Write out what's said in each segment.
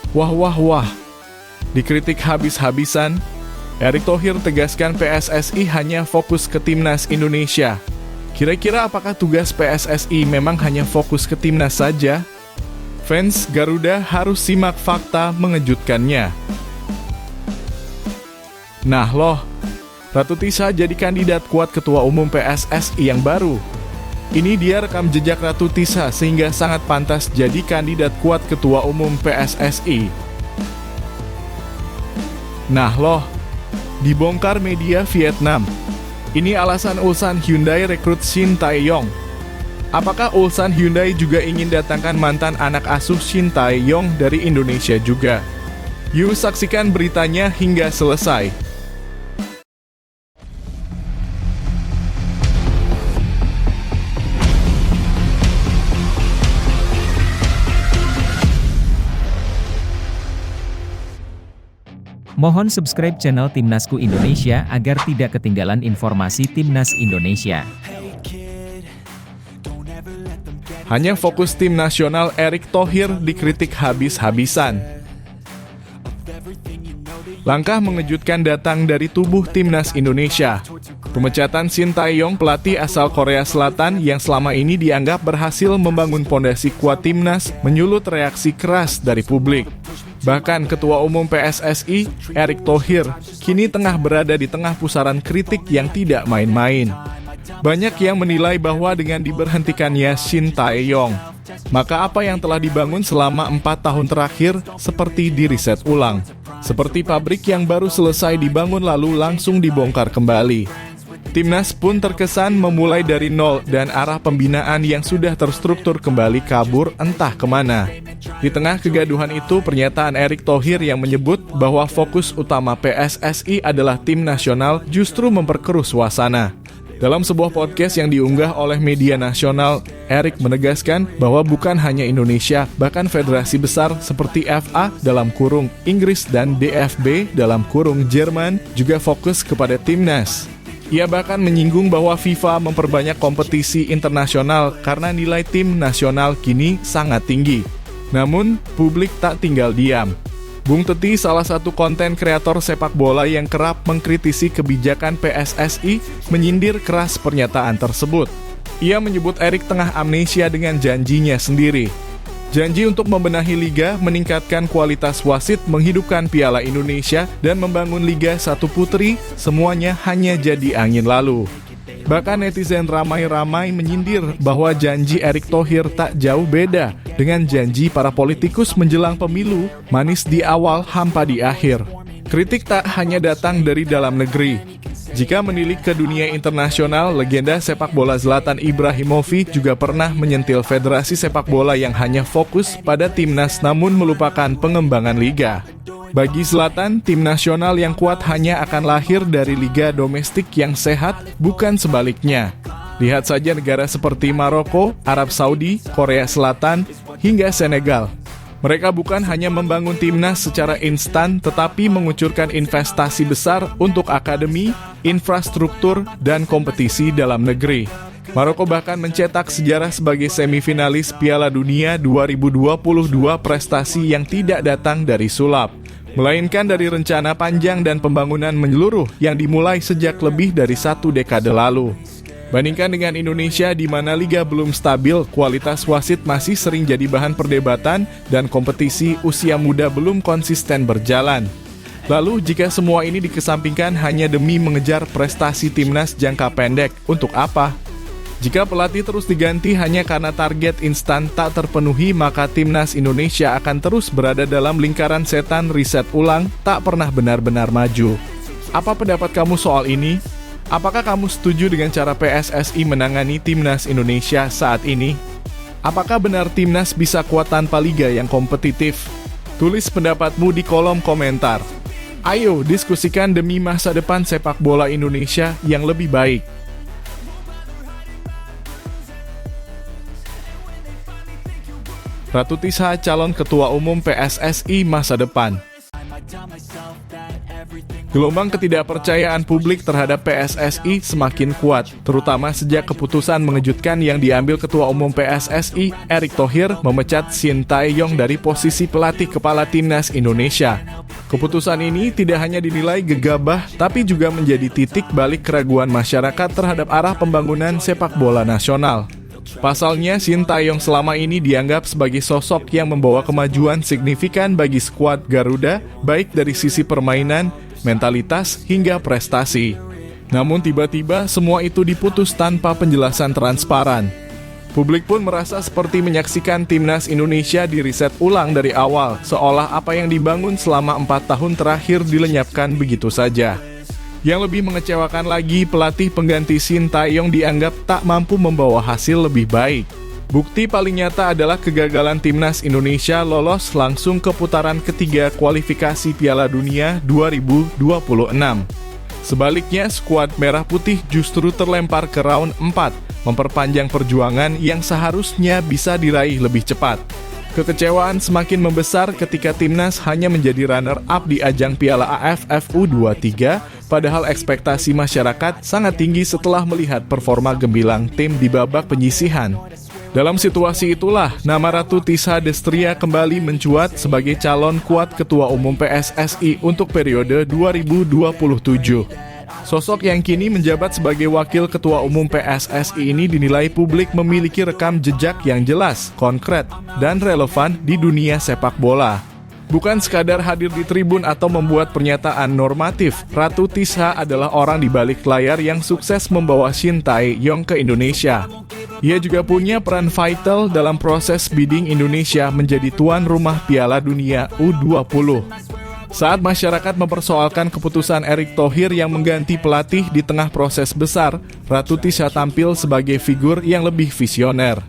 Wah wah wah, dikritik habis-habisan, Erick Thohir tegaskan PSSI hanya fokus ke timnas Indonesia. Kira-kira apakah tugas PSSI memang hanya fokus ke timnas saja? Fans Garuda harus simak fakta mengejutkannya. Nah loh, Ratu Tisa jadi kandidat kuat Ketua Umum PSSI yang baru. Ini dia rekam jejak Ratu Tisa sehingga sangat pantas jadi kandidat kuat Ketua Umum PSSI. Nah loh, dibongkar media Vietnam. Ini alasan Ulsan Hyundai rekrut Shin Tae-yong. Apakah Ulsan Hyundai juga ingin datangkan mantan anak asuh Shin Tae-yong dari Indonesia juga? Yuk saksikan beritanya hingga selesai. Mohon subscribe channel Timnasku Indonesia agar tidak ketinggalan informasi Timnas Indonesia. Hanya fokus tim nasional, Erick Thohir dikritik habis-habisan. Langkah mengejutkan datang dari tubuh Timnas Indonesia. Pemecatan Shin Tae-yong, pelatih asal Korea Selatan yang selama ini dianggap berhasil membangun pondasi kuat timnas, menyulut reaksi keras dari publik. Bahkan Ketua Umum PSSI, Erick Thohir, kini tengah berada di tengah pusaran kritik yang tidak main-main. Banyak yang menilai bahwa dengan diberhentikannya Shin Tae-yong, maka apa yang telah dibangun selama 4 tahun terakhir seperti diriset ulang. Seperti pabrik yang baru selesai dibangun lalu langsung dibongkar kembali. Timnas pun terkesan memulai dari nol dan arah pembinaan yang sudah terstruktur kembali kabur entah kemana. Di tengah kegaduhan itu, pernyataan Erick Thohir yang menyebut bahwa fokus utama PSSI adalah tim nasional justru memperkeruh suasana. Dalam sebuah podcast yang diunggah oleh media nasional, Erick menegaskan bahwa bukan hanya Indonesia, bahkan federasi besar seperti FA dalam kurung Inggris dan DFB dalam kurung Jerman juga fokus kepada timnas. Ia bahkan menyinggung bahwa FIFA memperbanyak kompetisi internasional karena nilai tim nasional kini sangat tinggi. Namun, publik tak tinggal diam. Bung Teti, salah satu konten kreator sepak bola yang kerap mengkritisi kebijakan PSSI, menyindir keras pernyataan tersebut. Ia menyebut Erick tengah amnesia dengan janjinya sendiri. Janji untuk membenahi liga, meningkatkan kualitas wasit, menghidupkan Piala Indonesia, dan membangun Liga 1 Putri, semuanya hanya jadi angin lalu. Bahkan netizen ramai-ramai menyindir bahwa janji Erick Thohir tak jauh beda dengan janji para politikus menjelang pemilu, manis di awal, hampa di akhir. Kritik tak hanya datang dari dalam negeri. Jika menilik ke dunia internasional, legenda sepak bola Zlatan Ibrahimovic juga pernah menyentil federasi sepak bola yang hanya fokus pada timnas namun melupakan pengembangan liga. Bagi Zlatan, tim nasional yang kuat hanya akan lahir dari liga domestik yang sehat, bukan sebaliknya. Lihat saja negara seperti Maroko, Arab Saudi, Korea Selatan, hingga Senegal. Mereka bukan hanya membangun timnas secara instan, tetapi mengucurkan investasi besar untuk akademi, infrastruktur, dan kompetisi dalam negeri. Maroko bahkan mencetak sejarah sebagai semifinalis Piala Dunia 2022, prestasi yang tidak datang dari sulap, melainkan dari rencana panjang dan pembangunan menyeluruh yang dimulai sejak lebih dari 1 dekade lalu. Bandingkan dengan Indonesia di mana liga belum stabil, kualitas wasit masih sering jadi bahan perdebatan, dan kompetisi usia muda belum konsisten berjalan. Lalu jika semua ini dikesampingkan hanya demi mengejar prestasi timnas jangka pendek, untuk apa? Jika pelatih terus diganti hanya karena target instan tak terpenuhi, maka timnas Indonesia akan terus berada dalam lingkaran setan riset ulang, tak pernah benar-benar maju. Apa pendapat kamu soal ini? Apakah kamu setuju dengan cara PSSI menangani timnas Indonesia saat ini? Apakah benar timnas bisa kuat tanpa liga yang kompetitif? Tulis pendapatmu di kolom komentar. Ayo diskusikan demi masa depan sepak bola Indonesia yang lebih baik. Ratu Tisa calon Ketua Umum PSSI masa depan. Gelombang ketidakpercayaan publik terhadap PSSI semakin kuat, terutama sejak keputusan mengejutkan yang diambil Ketua Umum PSSI, Erick Thohir, memecat Shin Tae-yong dari posisi pelatih kepala Timnas Indonesia. Keputusan ini tidak hanya dinilai gegabah, tapi juga menjadi titik balik keraguan masyarakat terhadap arah pembangunan sepak bola nasional. Pasalnya, Shin Tae-yong selama ini dianggap sebagai sosok yang membawa kemajuan signifikan bagi skuad Garuda, baik dari sisi permainan, mentalitas, hingga prestasi. Namun tiba-tiba semua itu diputus tanpa penjelasan transparan. Publik pun merasa seperti menyaksikan Timnas Indonesia diriset ulang dari awal, seolah apa yang dibangun selama 4 tahun terakhir dilenyapkan begitu saja. Yang lebih mengecewakan lagi, pelatih pengganti Shin Tae-yong dianggap tak mampu membawa hasil lebih baik. Bukti paling nyata adalah kegagalan Timnas Indonesia lolos langsung ke putaran ketiga kualifikasi Piala Dunia 2026. Sebaliknya, skuad Merah Putih justru terlempar ke round 4, memperpanjang perjuangan yang seharusnya bisa diraih lebih cepat. Kekecewaan semakin membesar ketika Timnas hanya menjadi runner-up di ajang Piala AFF U23, padahal ekspektasi masyarakat sangat tinggi setelah melihat performa gemilang tim di babak penyisihan. Dalam situasi itulah, nama Ratu Tisha Destria kembali mencuat sebagai calon kuat Ketua Umum PSSI untuk periode 2027. Sosok yang kini menjabat sebagai Wakil Ketua Umum PSSI ini dinilai publik memiliki rekam jejak yang jelas, konkret, dan relevan di dunia sepak bola. Bukan sekadar hadir di tribun atau membuat pernyataan normatif, Ratu Tisha adalah orang di balik layar yang sukses membawa Shin Tae-yong ke Indonesia. Ia juga punya peran vital dalam proses bidding Indonesia menjadi tuan rumah Piala Dunia U20. Saat masyarakat mempersoalkan keputusan Erick Thohir yang mengganti pelatih di tengah proses besar, Ratu Tisha tampil sebagai figur yang lebih visioner.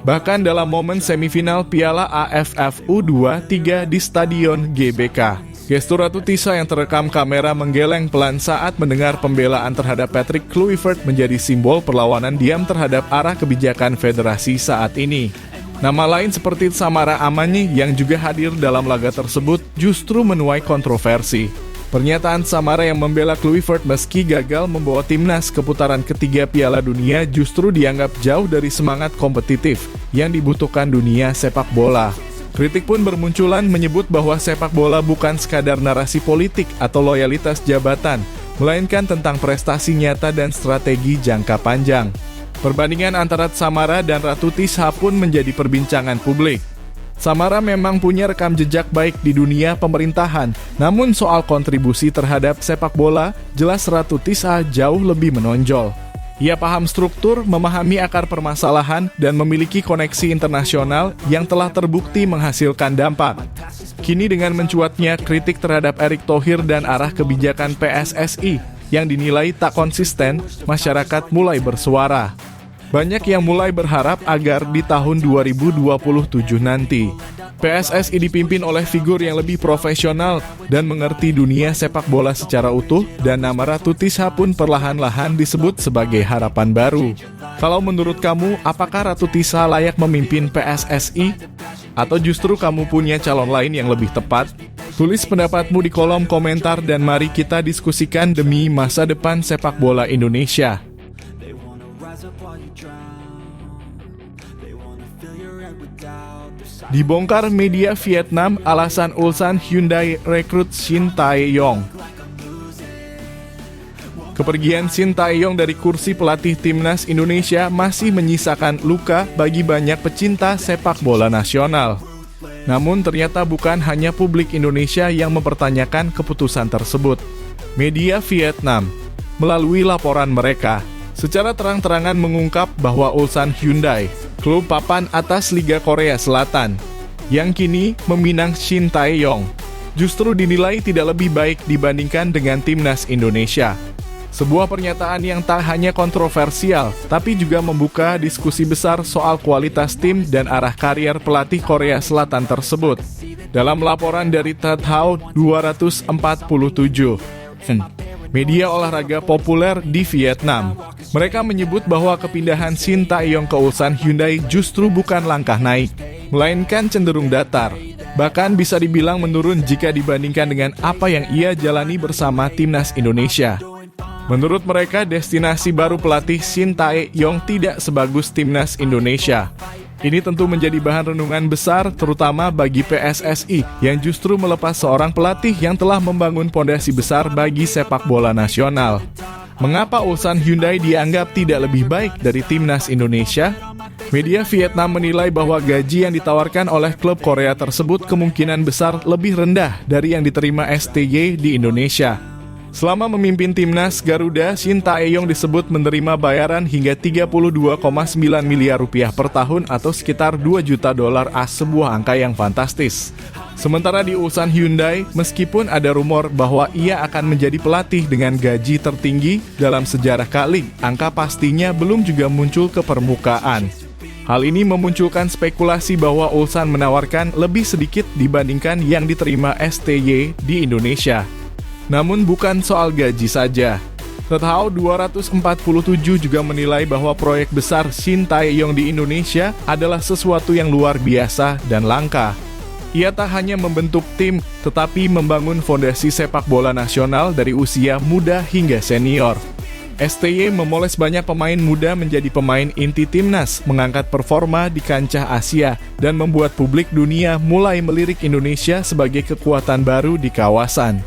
Bahkan dalam momen semifinal Piala AFF U23 di Stadion GBK. Gestur Ratu Tisha yang terekam kamera menggeleng pelan saat mendengar pembelaan terhadap Patrick Kluivert menjadi simbol perlawanan diam terhadap arah kebijakan federasi saat ini. Nama lain seperti Samara Amani yang juga hadir dalam laga tersebut justru menuai kontroversi. Pernyataan Samara yang membela Kluivert meski gagal membawa timnas ke putaran ketiga Piala Dunia justru dianggap jauh dari semangat kompetitif yang dibutuhkan dunia sepak bola. Kritik pun bermunculan menyebut bahwa sepak bola bukan sekadar narasi politik atau loyalitas jabatan, melainkan tentang prestasi nyata dan strategi jangka panjang. Perbandingan antara Samara dan Ratu Tisha pun menjadi perbincangan publik. Samara memang punya rekam jejak baik di dunia pemerintahan, namun soal kontribusi terhadap sepak bola, jelas Ratu Tisha jauh lebih menonjol. Ia paham struktur, memahami akar permasalahan, dan memiliki koneksi internasional yang telah terbukti menghasilkan dampak. Kini dengan mencuatnya kritik terhadap Erick Thohir dan arah kebijakan PSSI yang dinilai tak konsisten, masyarakat mulai bersuara. Banyak yang mulai berharap agar di tahun 2027 nanti, PSSI dipimpin oleh figur yang lebih profesional dan mengerti dunia sepak bola secara utuh, dan nama Ratu Tisha pun perlahan-lahan disebut sebagai harapan baru. Kalau menurut kamu, apakah Ratu Tisha layak memimpin PSSI? Atau justru kamu punya calon lain yang lebih tepat? Tulis pendapatmu di kolom komentar dan mari kita diskusikan demi masa depan sepak bola Indonesia. Dibongkar media Vietnam, alasan Ulsan Hyundai rekrut Shin Tae-yong. Kepergian Shin Tae-yong dari kursi pelatih Timnas Indonesia masih menyisakan luka bagi banyak pecinta sepak bola nasional. Namun ternyata bukan hanya publik Indonesia yang mempertanyakan keputusan tersebut. Media Vietnam, melalui laporan mereka, secara terang-terangan mengungkap bahwa Ulsan Hyundai, klub papan atas Liga Korea Selatan, yang kini meminang Shin Tae-yong, justru dinilai tidak lebih baik dibandingkan dengan Timnas Indonesia. Sebuah pernyataan yang tak hanya kontroversial, tapi juga membuka diskusi besar soal kualitas tim dan arah karier pelatih Korea Selatan tersebut. Dalam laporan dari Tathao 247, media olahraga populer di Vietnam, mereka menyebut bahwa kepindahan Shin Tae-yong ke Ulsan Hyundai justru bukan langkah naik, melainkan cenderung datar. Bahkan bisa dibilang menurun jika dibandingkan dengan apa yang ia jalani bersama timnas Indonesia. Menurut mereka, destinasi baru pelatih Shin Tae-yong tidak sebagus timnas Indonesia. Ini tentu menjadi bahan renungan besar terutama bagi PSSI yang justru melepas seorang pelatih yang telah membangun pondasi besar bagi sepak bola nasional. Mengapa Ulsan Hyundai dianggap tidak lebih baik dari timnas Indonesia? Media Vietnam menilai bahwa gaji yang ditawarkan oleh klub Korea tersebut kemungkinan besar lebih rendah dari yang diterima STY di Indonesia. Selama memimpin timnas Garuda, Shin Tae-yong disebut menerima bayaran hingga 32,9 miliar rupiah per tahun atau sekitar 2 juta dolar AS, sebuah angka yang fantastis. Sementara di Ulsan Hyundai, meskipun ada rumor bahwa ia akan menjadi pelatih dengan gaji tertinggi dalam sejarah K-League, angka pastinya belum juga muncul ke permukaan. Hal ini memunculkan spekulasi bahwa Ulsan menawarkan lebih sedikit dibandingkan yang diterima STY di Indonesia. Namun bukan soal gaji saja. Tethao 247 juga menilai bahwa proyek besar Shin Tae-yong di Indonesia adalah sesuatu yang luar biasa dan langka. Ia tak hanya membentuk tim, tetapi membangun fondasi sepak bola nasional dari usia muda hingga senior. STY memoles banyak pemain muda menjadi pemain inti timnas, mengangkat performa di kancah Asia, dan membuat publik dunia mulai melirik Indonesia sebagai kekuatan baru di kawasan.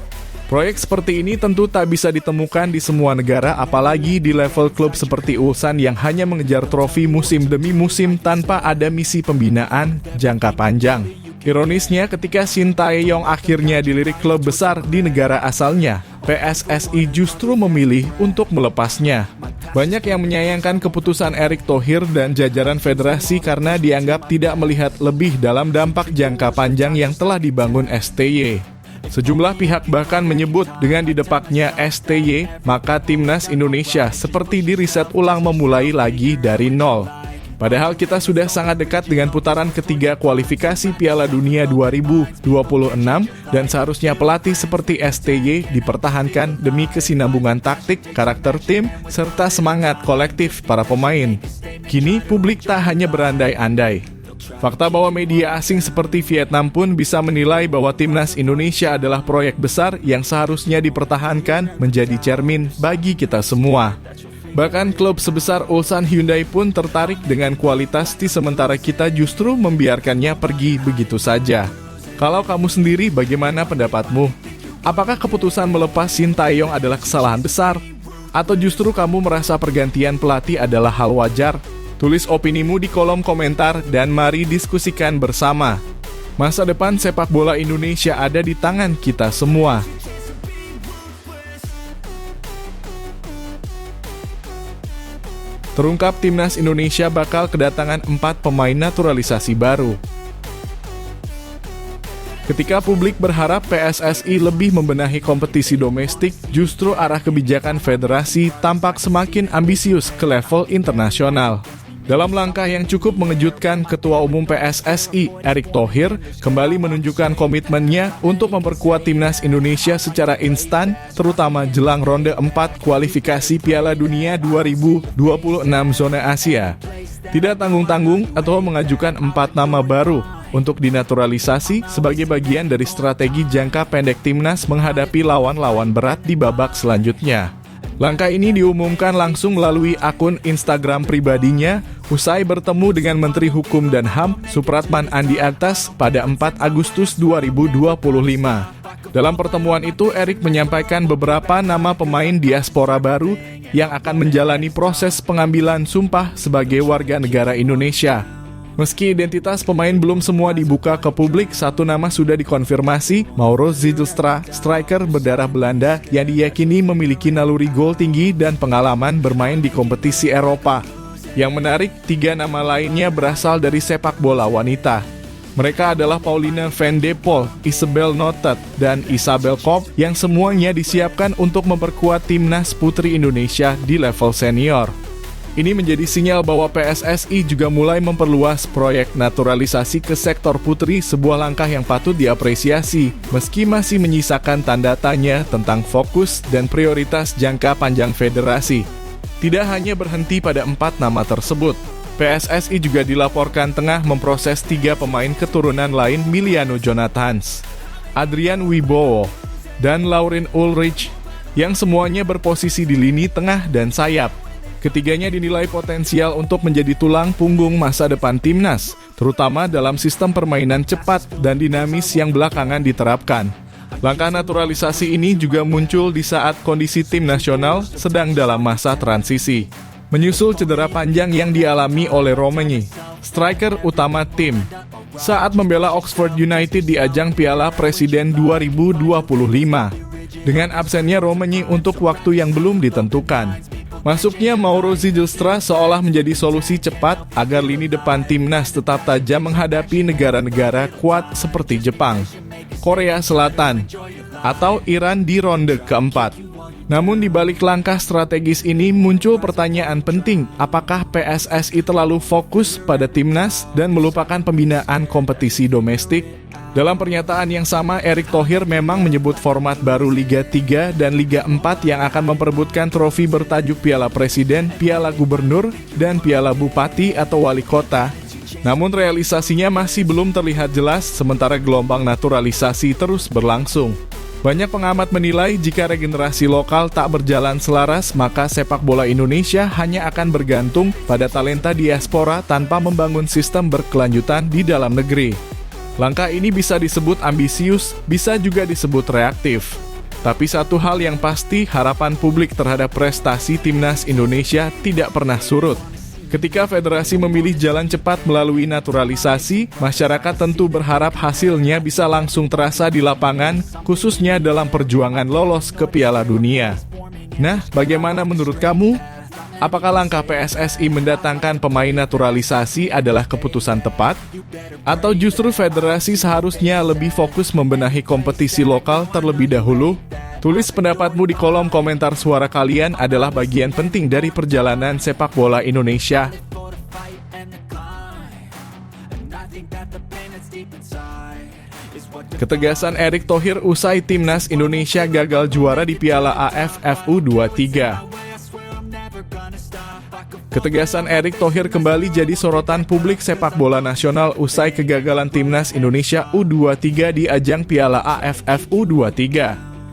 Proyek seperti ini tentu tak bisa ditemukan di semua negara, apalagi di level klub seperti Ulsan yang hanya mengejar trofi musim demi musim tanpa ada misi pembinaan jangka panjang. Ironisnya, ketika Shin Tae-yong akhirnya dilirik klub besar di negara asalnya, PSSI justru memilih untuk melepasnya. Banyak yang menyayangkan keputusan Erick Thohir dan jajaran federasi karena dianggap tidak melihat lebih dalam dampak jangka panjang yang telah dibangun STY. Sejumlah pihak bahkan menyebut dengan didepaknya STY, maka timnas Indonesia seperti diriset ulang memulai lagi dari nol. Padahal kita sudah sangat dekat dengan putaran ketiga kualifikasi Piala Dunia 2026 dan seharusnya pelatih seperti STY dipertahankan demi kesinambungan taktik, karakter tim, serta semangat kolektif para pemain. Kini publik tak hanya berandai-andai. Fakta bahwa media asing seperti Vietnam pun bisa menilai bahwa timnas Indonesia adalah proyek besar yang seharusnya dipertahankan menjadi cermin bagi kita semua. Bahkan klub sebesar Ulsan Hyundai pun tertarik dengan kualitas tim, sementara kita justru membiarkannya pergi begitu saja. Kalau kamu sendiri, bagaimana pendapatmu? Apakah keputusan melepas Shin Tae-yong adalah kesalahan besar? Atau justru kamu merasa pergantian pelatih adalah hal wajar? Tulis opinimu di kolom komentar dan mari diskusikan bersama. Masa depan sepak bola Indonesia ada di tangan kita semua. Terungkap timnas Indonesia bakal kedatangan 4 pemain naturalisasi baru. Ketika publik berharap PSSI lebih membenahi kompetisi domestik, justru arah kebijakan federasi tampak semakin ambisius ke level internasional. Dalam langkah yang cukup mengejutkan, Ketua Umum PSSI, Erick Thohir, kembali menunjukkan komitmennya untuk memperkuat timnas Indonesia secara instan, terutama jelang ronde 4 kualifikasi Piala Dunia 2026 zona Asia. Tidak tanggung-tanggung atau mengajukan 4 nama baru untuk dinaturalisasi sebagai bagian dari strategi jangka pendek timnas menghadapi lawan-lawan berat di babak selanjutnya. Langkah ini diumumkan langsung melalui akun Instagram pribadinya usai bertemu dengan Menteri Hukum dan HAM Supratman Andi Aktas pada 4 Agustus 2025. Dalam pertemuan itu, Erick menyampaikan beberapa nama pemain diaspora baru yang akan menjalani proses pengambilan sumpah sebagai warga negara Indonesia. Meski identitas pemain belum semua dibuka ke publik, satu nama sudah dikonfirmasi, Mauro Zijlstra, striker berdarah Belanda yang diyakini memiliki naluri gol tinggi dan pengalaman bermain di kompetisi Eropa. Yang menarik, 3 nama lainnya berasal dari sepak bola wanita. Mereka adalah Paulina van de Pol, Isabel Notet, dan Isabel Kopp yang semuanya disiapkan untuk memperkuat timnas putri Indonesia di level senior. Ini menjadi sinyal bahwa PSSI juga mulai memperluas proyek naturalisasi ke sektor putri, sebuah langkah yang patut diapresiasi, meski masih menyisakan tanda tanya tentang fokus dan prioritas jangka panjang federasi. Tidak hanya berhenti pada 4 nama tersebut. PSSI juga dilaporkan tengah memproses 3 pemain keturunan lain Miliano Jonathans, Adrian Wibowo, dan Laurin Ulrich, yang semuanya berposisi di lini tengah dan sayap. Ketiganya dinilai potensial untuk menjadi tulang punggung masa depan timnas, terutama dalam sistem permainan cepat dan dinamis yang belakangan diterapkan. Langkah naturalisasi ini juga muncul di saat kondisi tim nasional sedang dalam masa transisi. Menyusul cedera panjang yang dialami oleh Romagnoli, striker utama tim, saat membela Oxford United di ajang Piala Presiden 2025. Dengan absennya Romagnoli untuk waktu yang belum ditentukan. Masuknya Mauro Zylstra seolah menjadi solusi cepat agar lini depan timnas tetap tajam menghadapi negara-negara kuat seperti Jepang, Korea Selatan, atau Iran di ronde keempat. Namun di balik langkah strategis ini muncul pertanyaan penting, apakah PSSI terlalu fokus pada timnas dan melupakan pembinaan kompetisi domestik? Dalam pernyataan yang sama, Erick Thohir memang menyebut format baru Liga 3 dan Liga 4 yang akan memperebutkan trofi bertajuk Piala Presiden, Piala Gubernur, dan Piala Bupati atau Wali Kota. Namun realisasinya masih belum terlihat jelas sementara gelombang naturalisasi terus berlangsung. Banyak pengamat menilai jika regenerasi lokal tak berjalan selaras, maka sepak bola Indonesia hanya akan bergantung pada talenta diaspora tanpa membangun sistem berkelanjutan di dalam negeri. Langkah ini bisa disebut ambisius, bisa juga disebut reaktif. Tapi satu hal yang pasti, harapan publik terhadap prestasi timnas Indonesia tidak pernah surut. Ketika federasi memilih jalan cepat melalui naturalisasi, masyarakat tentu berharap hasilnya bisa langsung terasa di lapangan, khususnya dalam perjuangan lolos ke Piala Dunia. Nah, bagaimana menurut kamu? Apakah langkah PSSI mendatangkan pemain naturalisasi adalah keputusan tepat? Atau justru federasi seharusnya lebih fokus membenahi kompetisi lokal terlebih dahulu? Tulis pendapatmu di kolom komentar. Suara kalian adalah bagian penting dari perjalanan sepak bola Indonesia. Ketegasan Erick Thohir usai timnas Indonesia gagal juara di Piala AFF U23. Ketegasan Erick Thohir kembali jadi sorotan publik sepak bola nasional usai kegagalan timnas Indonesia U23 di ajang Piala AFF U23.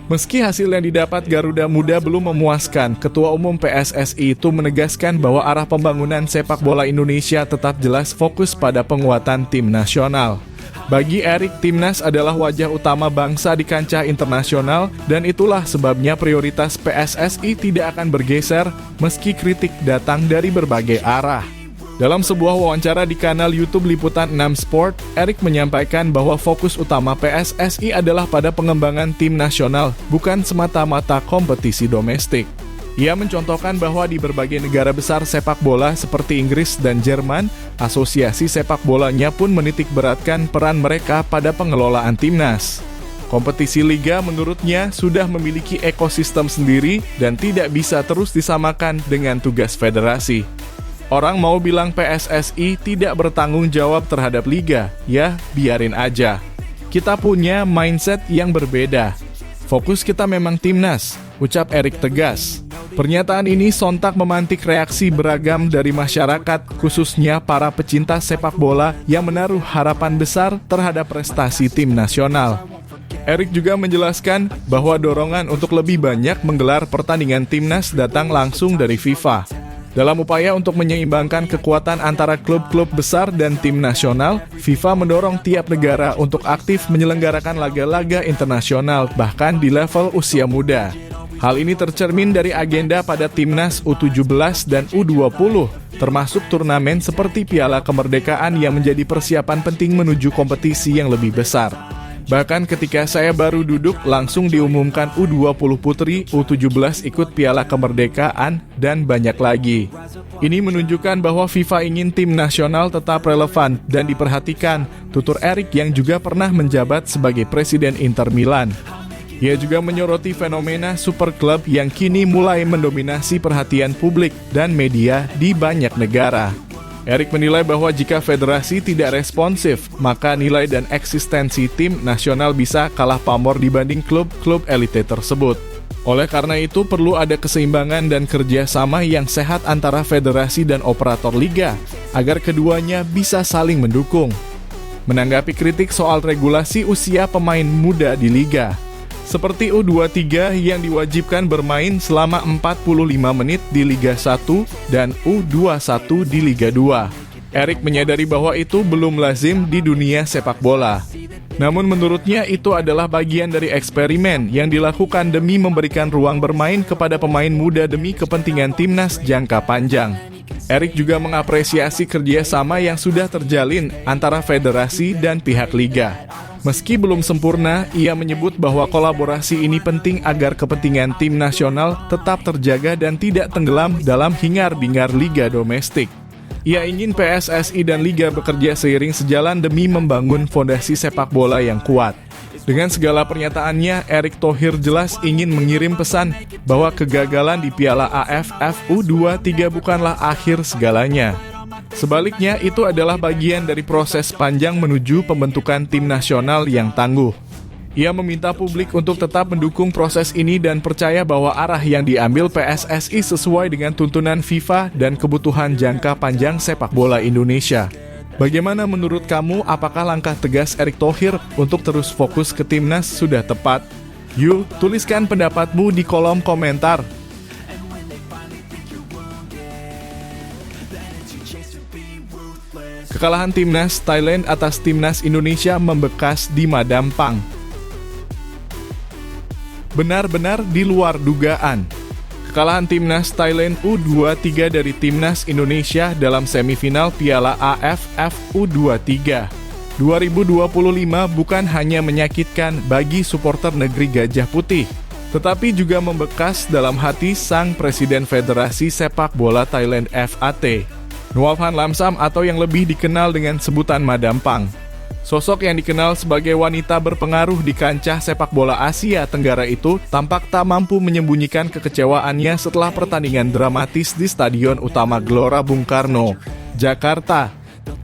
Meski hasil yang didapat Garuda Muda belum memuaskan, Ketua Umum PSSI itu menegaskan bahwa arah pembangunan sepak bola Indonesia tetap jelas fokus pada penguatan tim nasional. Bagi Erick, timnas adalah wajah utama bangsa di kancah internasional dan itulah sebabnya prioritas PSSI tidak akan bergeser meski kritik datang dari berbagai arah. Dalam sebuah wawancara di kanal YouTube Liputan 6 Sport, Erick menyampaikan bahwa fokus utama PSSI adalah pada pengembangan tim nasional, bukan semata-mata kompetisi domestik. Ia mencontohkan bahwa di berbagai negara besar sepak bola seperti Inggris dan Jerman, asosiasi sepak bolanya pun menitikberatkan peran mereka pada pengelolaan timnas. Kompetisi liga menurutnya sudah memiliki ekosistem sendiri dan tidak bisa terus disamakan dengan tugas federasi. Orang mau bilang PSSI tidak bertanggung jawab terhadap liga, ya biarin aja. Kita punya mindset yang berbeda. Fokus kita memang timnas, ucap Erick tegas. Pernyataan ini sontak memantik reaksi beragam dari masyarakat, khususnya para pecinta sepak bola yang menaruh harapan besar terhadap prestasi tim nasional. Erick juga menjelaskan bahwa dorongan untuk lebih banyak menggelar pertandingan timnas datang langsung dari FIFA. Dalam upaya untuk menyeimbangkan kekuatan antara klub-klub besar dan tim nasional, FIFA mendorong tiap negara untuk aktif menyelenggarakan laga-laga internasional, bahkan di level usia muda. Hal ini tercermin dari agenda pada timnas U17 dan U20, termasuk turnamen seperti Piala Kemerdekaan yang menjadi persiapan penting menuju kompetisi yang lebih besar. Bahkan ketika saya baru duduk, langsung diumumkan U20 Putri, U17 ikut Piala Kemerdekaan, dan banyak lagi. Ini menunjukkan bahwa FIFA ingin tim nasional tetap relevan dan diperhatikan, tutur Erick yang juga pernah menjabat sebagai Presiden Inter Milan. Ia juga menyoroti fenomena super klub yang kini mulai mendominasi perhatian publik dan media di banyak negara. Erick menilai bahwa jika federasi tidak responsif, maka nilai dan eksistensi tim nasional bisa kalah pamor dibanding klub-klub elite tersebut. Oleh karena itu, perlu ada keseimbangan dan kerjasama yang sehat antara federasi dan operator liga. agar keduanya bisa saling mendukung. Menanggapi kritik soal regulasi usia pemain muda di Liga, seperti U23 yang diwajibkan bermain selama 45 menit di Liga 1 dan U21 di Liga 2. Erik menyadari bahwa itu belum lazim di dunia sepak bola. Namun menurutnya itu adalah bagian dari eksperimen yang dilakukan demi memberikan ruang bermain kepada pemain muda demi kepentingan timnas jangka panjang. Erik juga mengapresiasi kerjasama yang sudah terjalin antara federasi dan pihak liga. Meski belum sempurna, ia menyebut bahwa kolaborasi ini penting agar kepentingan tim nasional tetap terjaga dan tidak tenggelam dalam hingar-bingar liga domestik. Ia ingin PSSI dan Liga bekerja seiring sejalan demi membangun fondasi sepak bola yang kuat. Dengan segala pernyataannya, Erick Thohir jelas ingin mengirim pesan bahwa kegagalan di Piala AFF U23 bukanlah akhir segalanya. Sebaliknya, itu adalah bagian dari proses panjang menuju pembentukan tim nasional yang tangguh. Ia meminta publik untuk tetap mendukung proses ini dan percaya bahwa arah yang diambil PSSI sesuai dengan tuntunan FIFA dan kebutuhan jangka panjang sepak bola Indonesia. Bagaimana menurut kamu, apakah langkah tegas Erick Thohir untuk terus fokus ke timnas sudah tepat? Yuk, tuliskan pendapatmu di kolom komentar. Kekalahan timnas Thailand atas timnas Indonesia membekas di Madampang. Benar-benar di luar dugaan. Kekalahan timnas Thailand U23 dari timnas Indonesia dalam semifinal Piala AFF U23 2025 bukan hanya menyakitkan bagi supporter negeri Gajah Putih, tetapi juga membekas dalam hati sang Presiden Federasi Sepak Bola Thailand FAT, Nuaphan Lamsam atau yang lebih dikenal dengan sebutan Madampang. Sosok yang dikenal sebagai wanita berpengaruh di kancah sepak bola Asia Tenggara itu tampak tak mampu menyembunyikan kekecewaannya setelah pertandingan dramatis di Stadion Utama Gelora Bung Karno, Jakarta,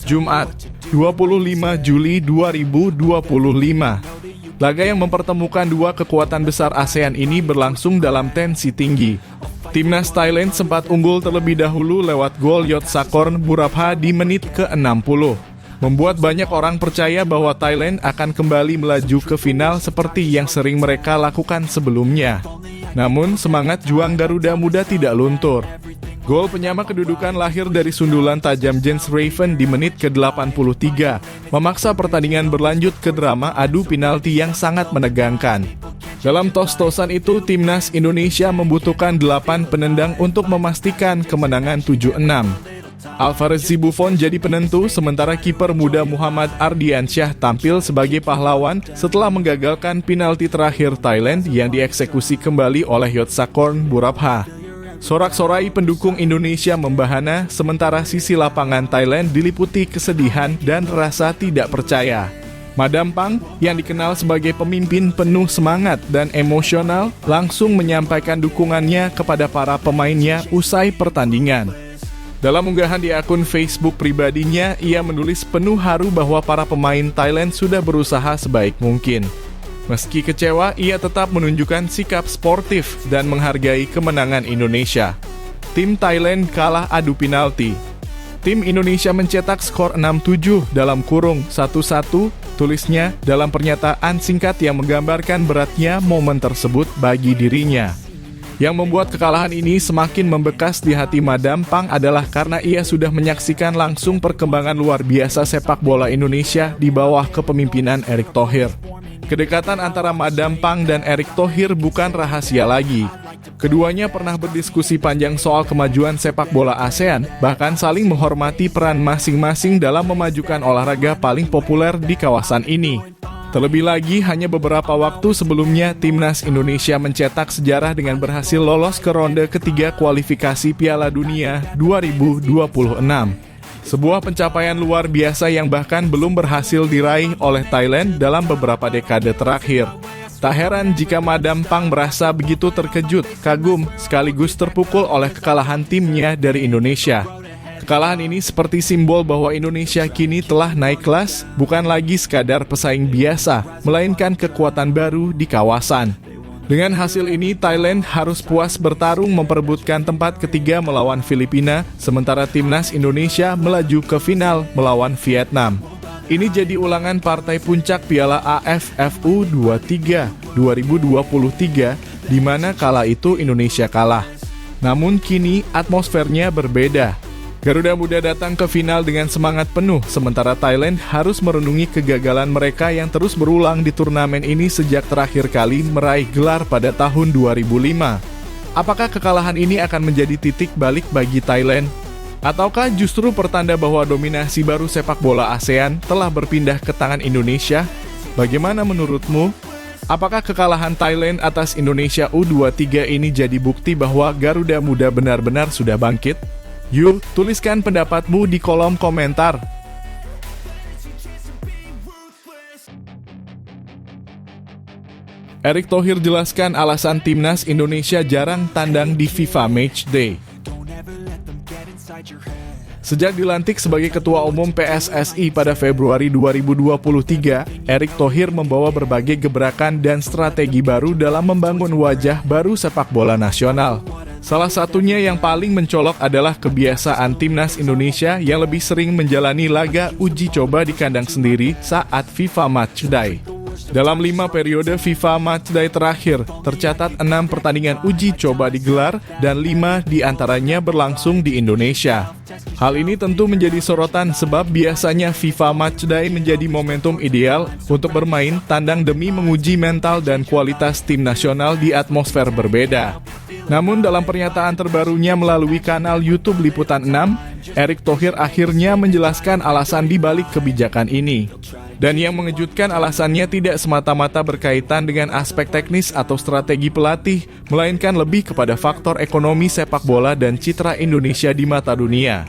Jumat, 25 Juli 2025. Laga yang mempertemukan dua kekuatan besar ASEAN ini berlangsung dalam tensi tinggi. Timnas Thailand sempat unggul terlebih dahulu lewat gol Yotsakorn Burapha di menit ke-60. Membuat banyak orang percaya bahwa Thailand akan kembali melaju ke final seperti yang sering mereka lakukan sebelumnya. Namun, semangat juang Garuda Muda tidak luntur. Gol penyama kedudukan lahir dari sundulan tajam Jens Raven di menit ke-83, memaksa pertandingan berlanjut ke drama adu penalti yang sangat menegangkan. Dalam tos-tosan itu, timnas Indonesia membutuhkan 8 penendang untuk memastikan kemenangan 7-6. Alvarez Buffon jadi penentu, sementara kiper muda Muhammad Ardiansyah tampil sebagai pahlawan setelah menggagalkan penalti terakhir Thailand yang dieksekusi kembali oleh Yotsakorn Burapha. Sorak-sorai pendukung Indonesia membahana, sementara sisi lapangan Thailand diliputi kesedihan dan rasa tidak percaya. Madampang, yang dikenal sebagai pemimpin penuh semangat dan emosional, langsung menyampaikan dukungannya kepada para pemainnya usai pertandingan. Dalam unggahan di akun Facebook pribadinya, ia menulis penuh haru bahwa para pemain Thailand sudah berusaha sebaik mungkin. Meski kecewa, ia tetap menunjukkan sikap sportif dan menghargai kemenangan Indonesia. Tim Thailand kalah adu penalti. Tim Indonesia mencetak skor 6-7 dalam kurung 1-1, tulisnya dalam pernyataan singkat yang menggambarkan beratnya momen tersebut bagi dirinya. Yang membuat kekalahan ini semakin membekas di hati Madampang adalah karena ia sudah menyaksikan langsung perkembangan luar biasa sepak bola Indonesia di bawah kepemimpinan Erick Thohir. Kedekatan antara Madampang dan Erick Thohir bukan rahasia lagi. Keduanya pernah berdiskusi panjang soal kemajuan sepak bola ASEAN, bahkan saling menghormati peran masing-masing dalam memajukan olahraga paling populer di kawasan ini. Terlebih lagi, hanya beberapa waktu sebelumnya, timnas Indonesia mencetak sejarah dengan berhasil lolos ke ronde ketiga kualifikasi Piala Dunia 2026. Sebuah pencapaian luar biasa yang bahkan belum berhasil diraih oleh Thailand dalam beberapa dekade terakhir. Tak heran jika Madampang merasa begitu terkejut, kagum, sekaligus terpukul oleh kekalahan timnya dari Indonesia. Kekalahan ini seperti simbol bahwa Indonesia kini telah naik kelas, bukan lagi sekadar pesaing biasa, melainkan kekuatan baru di kawasan. Dengan hasil ini, Thailand harus puas bertarung memperebutkan tempat ketiga melawan Filipina, sementara timnas Indonesia melaju ke final melawan Vietnam. Ini jadi ulangan partai puncak Piala AFF U23 2023, di mana kala itu Indonesia kalah. Namun kini atmosfernya berbeda. Garuda Muda datang ke final dengan semangat penuh, sementara Thailand harus merenungi kegagalan mereka yang terus berulang di turnamen ini sejak terakhir kali meraih gelar pada tahun 2005. Apakah kekalahan ini akan menjadi titik balik bagi Thailand? Ataukah justru pertanda bahwa dominasi baru sepak bola ASEAN telah berpindah ke tangan Indonesia? Bagaimana menurutmu? Apakah kekalahan Thailand atas Indonesia U23 ini jadi bukti bahwa Garuda Muda benar-benar sudah bangkit? Yuk, tuliskan pendapatmu di kolom komentar. Erick Thohir jelaskan alasan timnas Indonesia jarang tandang di FIFA Matchday. Sejak dilantik sebagai Ketua Umum PSSI pada Februari 2023, Erick Thohir membawa berbagai gebrakan dan strategi baru dalam membangun wajah baru sepak bola nasional. Salah satunya yang paling mencolok adalah kebiasaan timnas Indonesia yang lebih sering menjalani laga uji coba di kandang sendiri saat FIFA Matchday. Dalam 5 periode FIFA Matchday terakhir, tercatat 6 pertandingan uji coba digelar dan 5 diantaranya berlangsung di Indonesia. Hal ini tentu menjadi sorotan sebab biasanya FIFA Matchday menjadi momentum ideal untuk bermain tandang demi menguji mental dan kualitas tim nasional di atmosfer berbeda. Namun dalam pernyataan terbarunya melalui kanal YouTube Liputan 6, Erick Thohir akhirnya menjelaskan alasan dibalik kebijakan ini. Dan yang mengejutkan alasannya tidak semata-mata berkaitan dengan aspek teknis atau strategi pelatih, melainkan lebih kepada faktor ekonomi sepak bola dan citra Indonesia di mata dunia.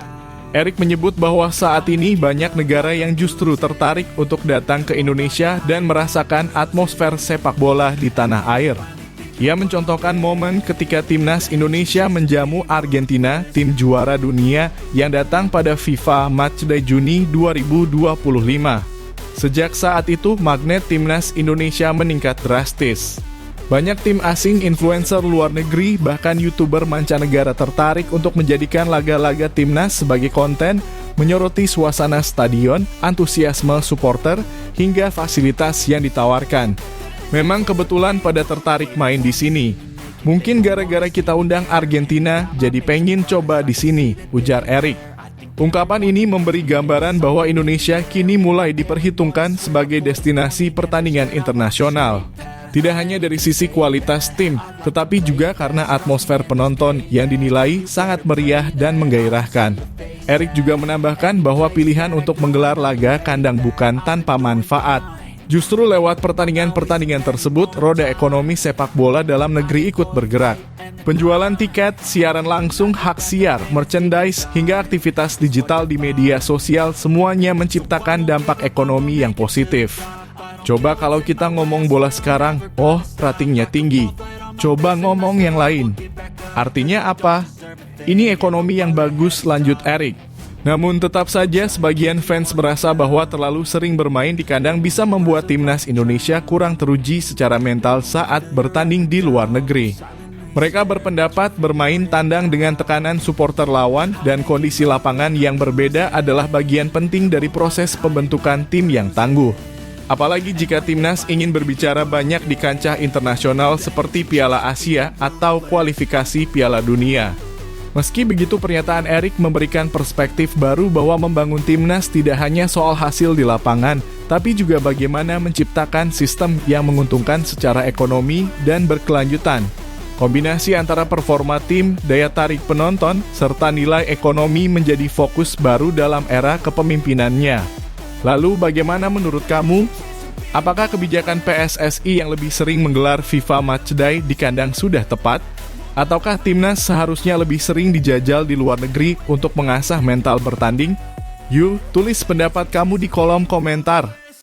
Erick menyebut bahwa saat ini banyak negara yang justru tertarik untuk datang ke Indonesia dan merasakan atmosfer sepak bola di tanah air. Ia mencontohkan momen ketika timnas Indonesia menjamu Argentina, tim juara dunia yang datang pada FIFA Matchday Juni 2025. Sejak saat itu, magnet timnas Indonesia meningkat drastis. Banyak tim asing, influencer luar negeri, bahkan YouTuber mancanegara tertarik untuk menjadikan laga-laga timnas sebagai konten, menyoroti suasana stadion, antusiasme supporter, hingga fasilitas yang ditawarkan. Memang kebetulan pada tertarik main di sini. Mungkin gara-gara kita undang Argentina, jadi pengen coba di sini, ujar Erick. Ungkapan ini memberi gambaran bahwa Indonesia kini mulai diperhitungkan sebagai destinasi pertandingan internasional. Tidak hanya dari sisi kualitas tim, tetapi juga karena atmosfer penonton yang dinilai sangat meriah dan menggairahkan. Erick juga menambahkan bahwa pilihan untuk menggelar laga kandang bukan tanpa manfaat. Justru lewat pertandingan-pertandingan tersebut, roda ekonomi sepak bola dalam negeri ikut bergerak. Penjualan tiket, siaran langsung, hak siar, merchandise, hingga aktivitas digital di media sosial semuanya menciptakan dampak ekonomi yang positif. Coba kalau kita ngomong bola sekarang, oh ratingnya tinggi. Coba ngomong yang lain. Artinya apa? Ini ekonomi yang bagus, lanjut Erick. Namun tetap saja sebagian fans merasa bahwa terlalu sering bermain di kandang bisa membuat timnas Indonesia kurang teruji secara mental saat bertanding di luar negeri. Mereka berpendapat bermain tandang dengan tekanan supporter lawan dan kondisi lapangan yang berbeda adalah bagian penting dari proses pembentukan tim yang tangguh. Apalagi jika timnas ingin berbicara banyak di kancah internasional seperti Piala Asia atau kualifikasi Piala Dunia. Meski begitu, pernyataan Erick memberikan perspektif baru bahwa membangun timnas tidak hanya soal hasil di lapangan, tapi juga bagaimana menciptakan sistem yang menguntungkan secara ekonomi dan berkelanjutan. Kombinasi antara performa tim, daya tarik penonton, serta nilai ekonomi menjadi fokus baru dalam era kepemimpinannya. Lalu bagaimana menurut kamu? Apakah kebijakan PSSI yang lebih sering menggelar FIFA Matchday di kandang sudah tepat? Ataukah timnas seharusnya lebih sering dijajal di luar negeri untuk mengasah mental bertanding? Yuk, tulis pendapat kamu di kolom komentar.